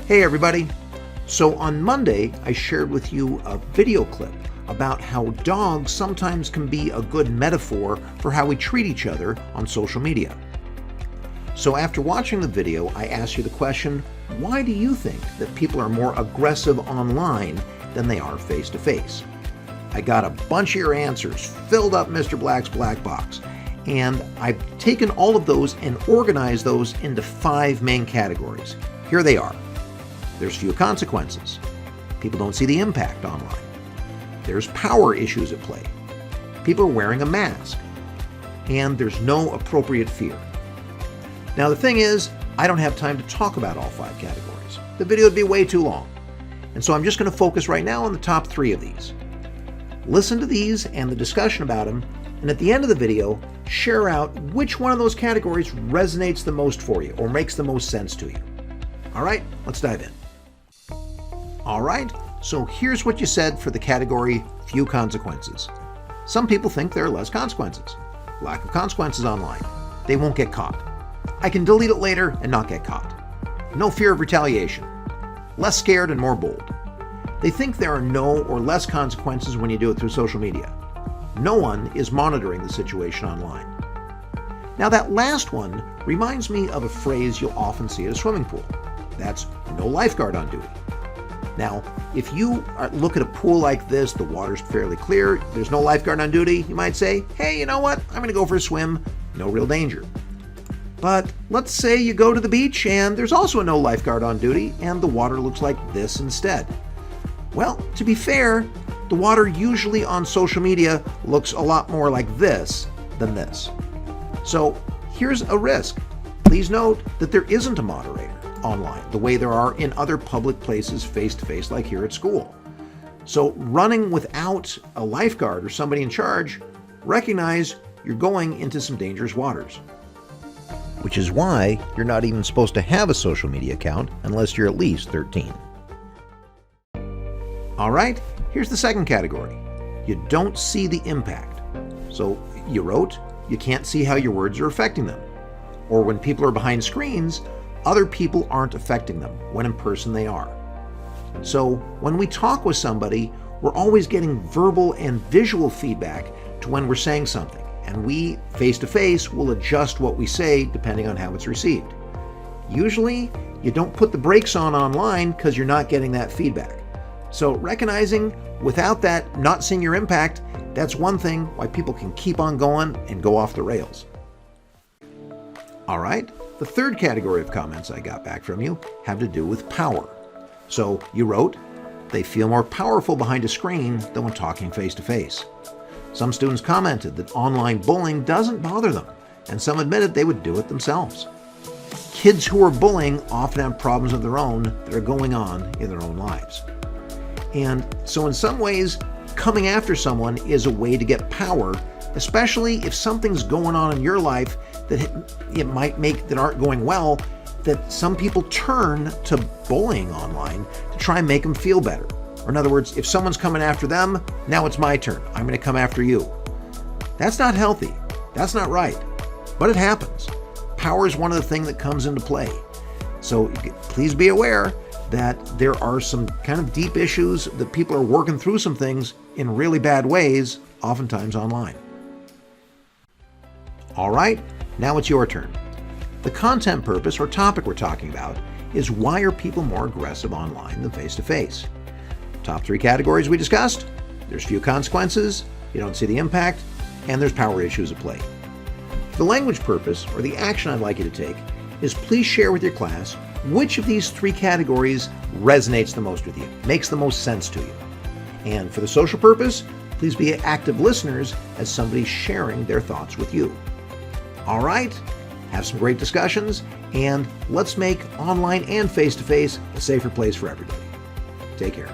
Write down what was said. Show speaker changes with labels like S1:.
S1: Hey everybody! So on Monday, I shared with you a video clip about how dogs sometimes can be a good metaphor for how we treat each other on social media. So after watching the video, I asked you the question, why do you think that people are more aggressive online than they are face-to-face? I got a bunch of your answers, filled up Mr. Black's black box, and I've taken all of those and organized those into 5 main categories. Here they are. There's few consequences. People don't see the impact online. There's power issues at play. People are wearing a mask. And there's no appropriate fear. Now the thing is, I don't have time to talk about all 5 categories. The video would be way too long. And so I'm just going to focus right now on the top 3 of these. Listen to these and the discussion about them, and at the end of the video, share out which one of those categories resonates the most for you or makes the most sense to you. All right, let's dive in. All right, so here's what you said for the category few consequences. Some people think there are less consequences. Lack of consequences online. They won't get caught. I can delete it later and not get caught. No fear of retaliation. Less scared and more bold. They think there are no or less consequences when you do it through social media. No one is monitoring the situation online. Now that last one reminds me of a phrase you'll often see at a swimming pool. That's no lifeguard on duty. Now, if you look at a pool like this, the water's fairly clear, there's no lifeguard on duty, you might say, hey, you know what? I'm going to go for a swim, no real danger. But let's say you go to the beach and there's also a no lifeguard on duty and the water looks like this instead. Well, to be fair, the water usually on social media looks a lot more like this than this. So here's a risk. Please note that there isn't a moderator online the way there are in other public places face-to-face like here at school. So running without a lifeguard or somebody in charge, recognize you're going into some dangerous waters. Which is why you're not even supposed to have a social media account unless you're at least 13. All right, here's the second category. You don't see the impact. So you wrote, you can't see how your words are affecting them. Or when people are behind screens, other people aren't affecting them, when in person they are. So when we talk with somebody, we're always getting verbal and visual feedback to when we're saying something, and we, face-to-face, will adjust what we say depending on how it's received. Usually, you don't put the brakes on online because you're not getting that feedback. So recognizing without that not seeing your impact, that's one thing why people can keep on going and go off the rails. All right, the third category of comments I got back from you have to do with power. So you wrote, they feel more powerful behind a screen than when talking face-to-face. Some students commented that online bullying doesn't bother them, and some admitted they would do it themselves. Kids who are bullying often have problems of their own that are going on in their own lives. And so in some ways, coming after someone is a way to get power, especially if something's going on in your life that it might make that aren't going well, that some people turn to bullying online to try and make them feel better. Or in other words, if someone's coming after them, now it's my turn. I'm going to come after you. That's not healthy. That's not right. But it happens. Power is one of the things that comes into play. So please be aware that there are some kind of deep issues that people are working through some things in really bad ways, oftentimes online. All right, now it's your turn. The content purpose or topic we're talking about is why are people more aggressive online than face-to-face? Top 3 categories we discussed. There's few consequences, you don't see the impact, and there's power issues at play. The language purpose or the action I'd like you to take is please share with your class which of these 3 categories resonates the most with you, makes the most sense to you. And for the social purpose, please be active listeners as somebody's sharing their thoughts with you. All right, have some great discussions, and let's make online and face-to-face a safer place for everybody. Take care.